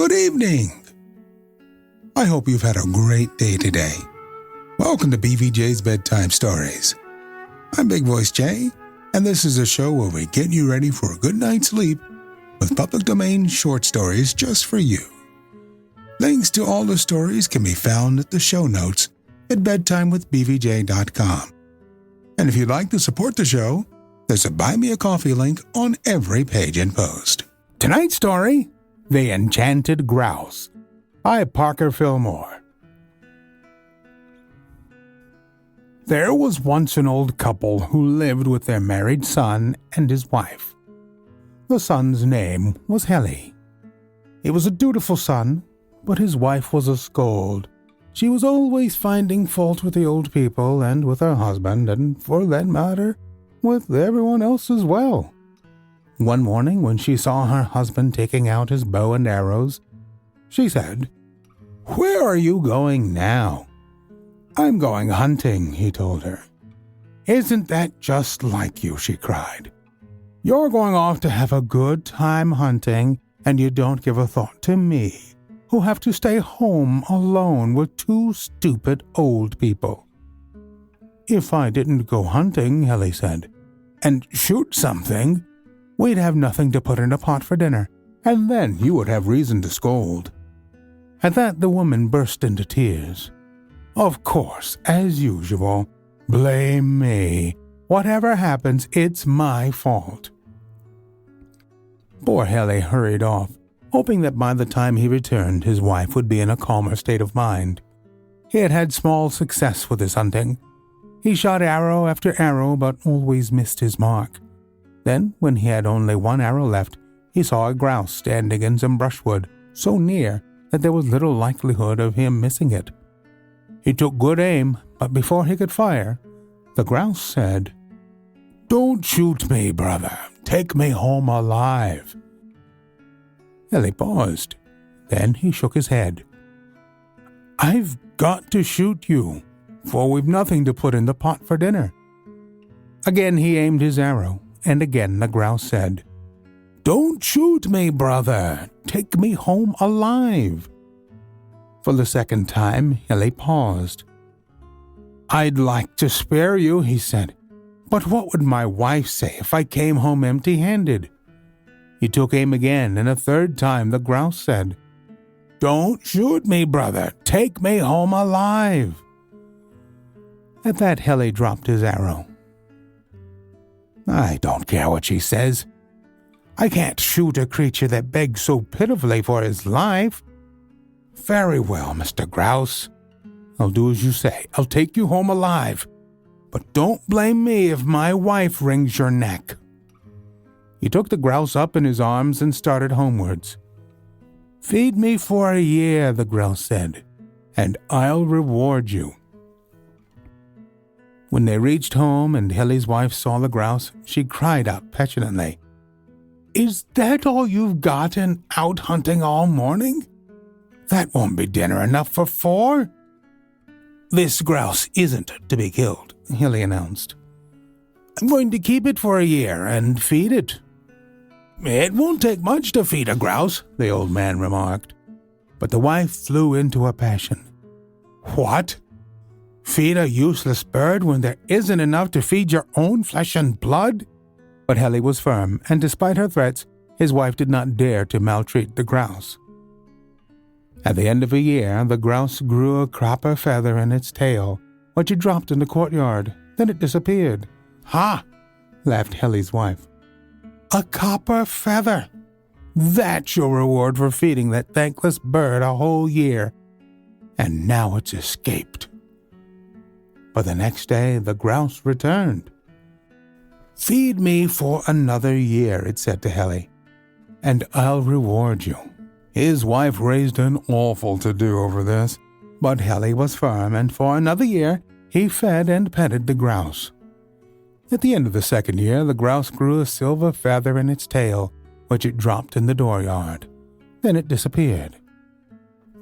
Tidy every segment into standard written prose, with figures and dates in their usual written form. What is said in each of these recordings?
Good evening. I hope you've had a great day today. Welcome to BVJ's Bedtime Stories. I'm Big Voice Jay, and this is a show where we get you ready for a good night's sleep with public domain short stories just for you. Links to all the stories can be found at the show notes at bedtimewithbvj.com. And if you'd like to support the show, there's a Buy Me a Coffee link on every page and post. Tonight's story, The Enchanted Grouse, by Parker Fillmore. There was once an old couple who lived with their married son and his wife. The son's name was Helly. He was a dutiful son, but his wife was a scold. She was always finding fault with the old people and with her husband, and for that matter, with everyone else as well. One morning, when she saw her husband taking out his bow and arrows, she said, "Where are you going now?" "I'm going hunting," he told her. "Isn't that just like you?" she cried. "You're going off to have a good time hunting, and you don't give a thought to me, who have to stay home alone with two stupid old people." "If I didn't go hunting," Helly said, "and shoot something, we'd have nothing to put in a pot for dinner, and then you would have reason to scold." At that the woman burst into tears. "Of course, as usual. Blame me. Whatever happens, it's my fault." Poor Helly hurried off, hoping that by the time he returned his wife would be in a calmer state of mind. He had had small success with his hunting. He shot arrow after arrow, but always missed his mark. Then, when he had only one arrow left, he saw a grouse standing in some brushwood, so near that there was little likelihood of him missing it. He took good aim, but before he could fire, the grouse said, "Don't shoot me, brother. Take me home alive." Helly paused. Then he shook his head. "I've got to shoot you, for we've nothing to put in the pot for dinner." Again he aimed his arrow, and again the grouse said, "Don't shoot me, brother. Take me home alive." For the second time, Helly paused. "I'd like to spare you," he said, "but what would my wife say if I came home empty-handed?" He took aim again, and a third time the grouse said, "Don't shoot me, brother. Take me home alive." At that, Helly dropped his arrow. "I don't care what she says. I can't shoot a creature that begs so pitifully for his life." "Very well, Mr. Grouse. I'll do as you say. I'll take you home alive. But don't blame me if my wife wrings your neck." He took the grouse up in his arms and started homewards. "Feed me for a year," the grouse said, "and I'll reward you." When they reached home and Helly's wife saw the grouse, she cried out petulantly, "Is that all you've gotten out hunting all morning? That won't be dinner enough for 4. "This grouse isn't to be killed," Helly announced. "I'm going to keep it for a year and feed it." "It won't take much to feed a grouse," the old man remarked. But the wife flew into a passion. "What? Feed a useless bird when there isn't enough to feed your own flesh and blood?" But Helly was firm, and despite her threats, his wife did not dare to maltreat the grouse. At the end of a year, the grouse grew a copper feather in its tail, which it dropped in the courtyard. Then it disappeared. "Ha!" laughed Helly's wife. "A copper feather! That's your reward for feeding that thankless bird a whole year. And now it's escaped." But the next day the grouse returned. "Feed me for another year," it said to Helly, "and I'll reward you." His wife raised an awful to-do over this, but Helly was firm, and for another year he fed and petted the grouse. At the end of the second year, the grouse grew a silver feather in its tail, which it dropped in the dooryard. Then it disappeared.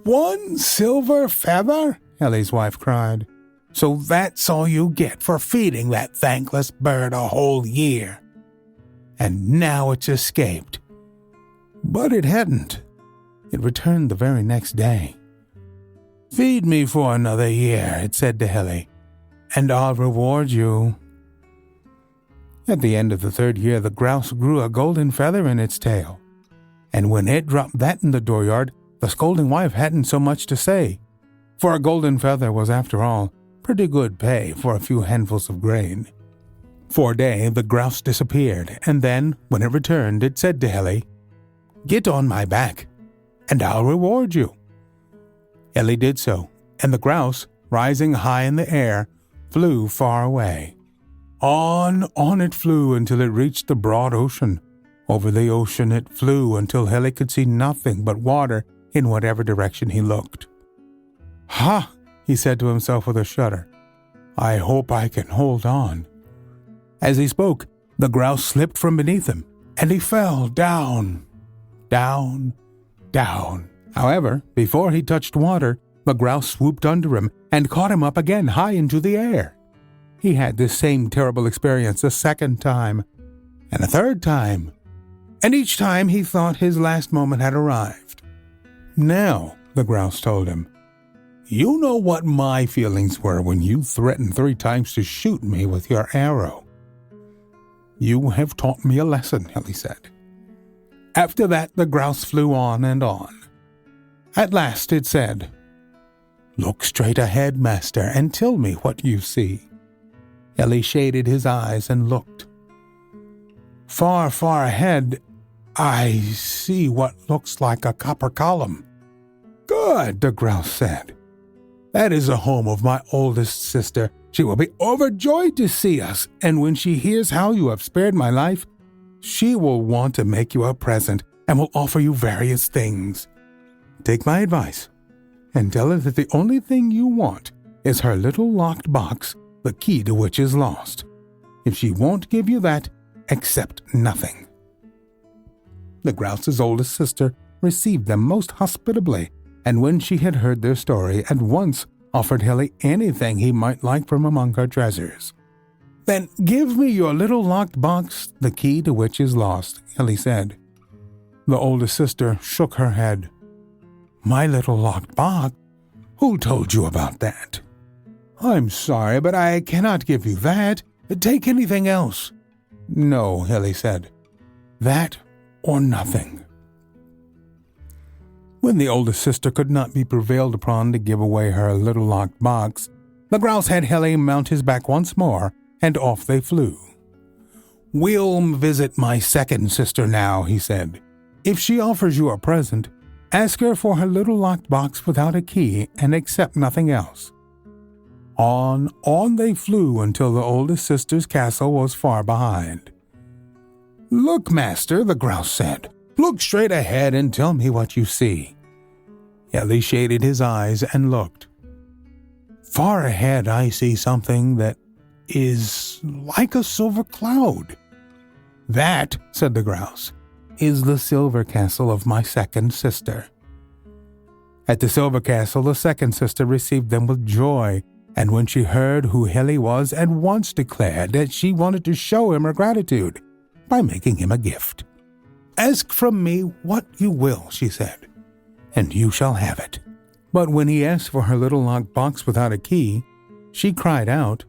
"1 silver feather?" Helly's wife cried. "So that's all you get for feeding that thankless bird a whole year. And now it's escaped." But it hadn't. It returned the very next day. "Feed me for another year," it said to Hilly, "and I'll reward you." At the end of the 3rd year, the grouse grew a golden feather in its tail, and when it dropped that in the dooryard, the scolding wife hadn't so much to say, for a golden feather was, after all, pretty good pay for a few handfuls of grain. For a day, the grouse disappeared, and then, when it returned, it said to Hilly, "Get on my back, and I'll reward you." Hilly did so, and the grouse, rising high in the air, flew far away. On it flew until it reached the broad ocean. Over the ocean it flew until Hilly could see nothing but water in whatever direction he looked. "Ha!" he said to himself with a shudder. "I hope I can hold on." As he spoke, the grouse slipped from beneath him, and he fell down, down, down. However, before he touched water, the grouse swooped under him and caught him up again high into the air. He had this same terrible experience a 2nd time, and a 3rd time, and each time he thought his last moment had arrived. "Now," the grouse told him, "you know what my feelings were when you threatened 3 times to shoot me with your arrow." "You have taught me a lesson," Hilly said. After that, the grouse flew on and on. At last it said, "Look straight ahead, master, and tell me what you see." Hilly shaded his eyes and looked. "Far, far ahead, I see what looks like a copper column." "Good," the grouse said. "That is the home of my oldest sister. She will be overjoyed to see us, and when she hears how you have spared my life, she will want to make you a present and will offer you various things. Take my advice and tell her that the only thing you want is her little locked box, the key to which is lost. If she won't give you that, accept nothing." The grouse's oldest sister received them most hospitably, and when she had heard their story, at once offered Hilly anything he might like from among her treasures. "Then give me your little locked box, the key to which is lost," Hilly said. The oldest sister shook her head. "My little locked box? Who told you about that?" "I'm sorry, but I cannot give you that. Take anything else." "No," Hilly said. "That or nothing." When the oldest sister could not be prevailed upon to give away her little locked box, the grouse had Hilly mount his back once more, and off they flew. "We'll visit my 2nd sister now," he said. "If she offers you a present, ask her for her little locked box without a key and accept nothing else." On they flew until the oldest sister's castle was far behind. "Look, master," the grouse said. "Look straight ahead and tell me what you see." Hilly shaded his eyes and looked. "Far ahead I see something that is like a silver cloud." "That," said the grouse, "is the silver castle of my 2nd sister." At the silver castle, the 2nd sister received them with joy, and when she heard who Hilly was, at once declared that she wanted to show him her gratitude by making him a gift. "Ask from me what you will," she said, "and you shall have it." But when he asked for her little locked box without a key, she cried out,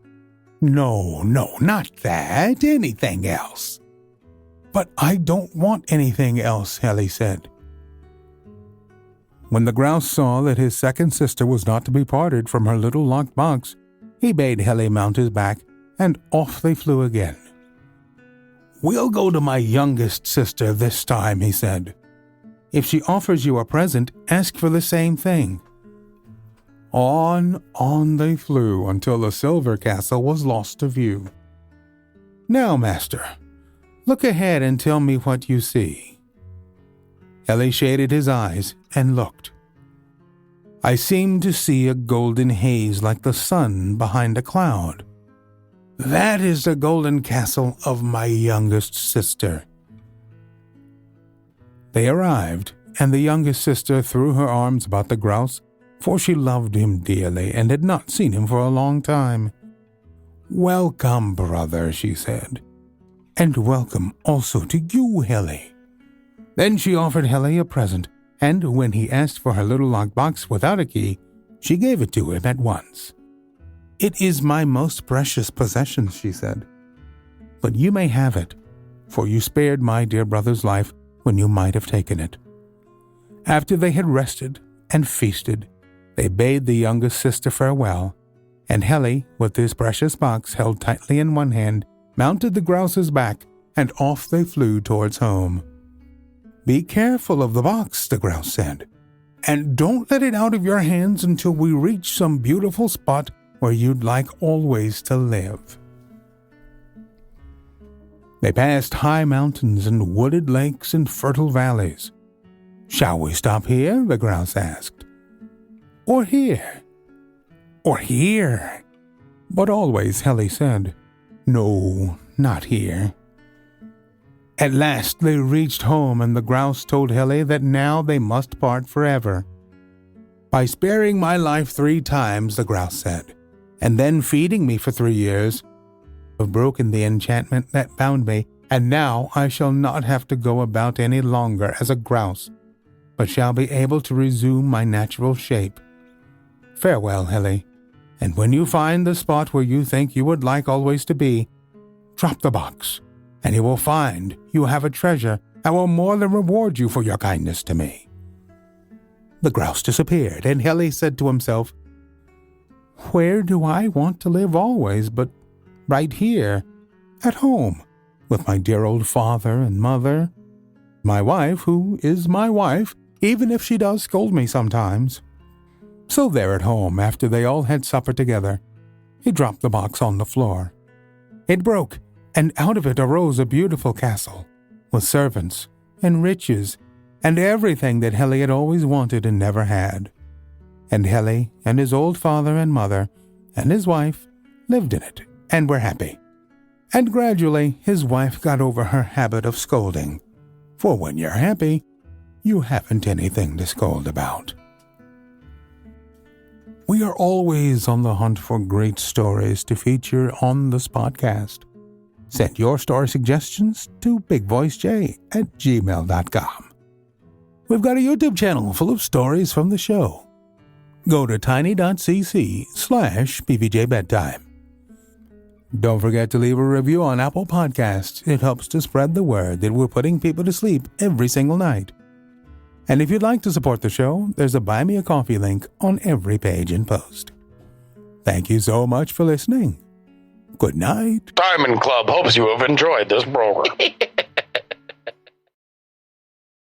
No, not that, anything else." "But I don't want anything else," Hilly said. When the grouse saw that his 2nd sister was not to be parted from her little locked box, he bade Hilly mount his back, and off they flew again. "We'll go to my youngest sister this time," he said. "If she offers you a present, ask for the same thing." On they flew until the silver castle was lost to view. "Now, master, look ahead and tell me what you see." Hilly shaded his eyes and looked. "I seem to see a golden haze like the sun behind a cloud." "That is the golden castle of my youngest sister." They arrived, and the youngest sister threw her arms about the grouse, for she loved him dearly and had not seen him for a long time. "Welcome, brother," she said, "and welcome also to you, Hilly." Then she offered Hilly a present and when he asked for her little locked box without a key, she gave it to him at once. "It is my most precious possession," she said. "But you may have it, for you spared my dear brother's life when you might have taken it." After they had rested and feasted, they bade the youngest sister farewell, and Helly, with his precious box held tightly in one hand, mounted the grouse's back, and off they flew towards home. "Be careful of the box," the grouse said, "and don't let it out of your hands until we reach some beautiful spot where you'd like always to live." They passed high mountains and wooded lakes and fertile valleys. "Shall we stop here?" the grouse asked. "Or here?" "Or here?" But always Helly said, "No, not here." At last they reached home, and the grouse told Helly that now they must part forever. "By sparing my life 3 times, the grouse said, "and then feeding me for 3 years, I've broken the enchantment that bound me, and now I shall not have to go about any longer as a grouse, but shall be able to resume my natural shape. Farewell, Helly, and when you find the spot where you think you would like always to be, drop the box, and you will find you have a treasure that will more than reward you for your kindness to me." The grouse disappeared, and Helly said to himself, "Where do I want to live always but right here, at home, with my dear old father and mother, my wife, who is my wife, even if she does scold me sometimes?" So there at home, after they all had supper together, he dropped the box on the floor. It broke, and out of it arose a beautiful castle, with servants and riches, and everything that Helly had always wanted and never had. And Helly and his old father and mother and his wife lived in it and were happy. And gradually his wife got over her habit of scolding, for when you're happy, you haven't anything to scold about. We are always on the hunt for great stories to feature on this podcast. Send your story suggestions to bigvoicej@gmail.com. We've got a YouTube channel full of stories from the show. Go to tiny.cc/BVJ Bedtime. Don't forget to leave a review on Apple Podcasts. It helps to spread the word that we're putting people to sleep every single night. And if you'd like to support the show, there's a Buy Me a Coffee link on every page and post. Thank you so much for listening. Good night. Diamond Club hopes you have enjoyed this program.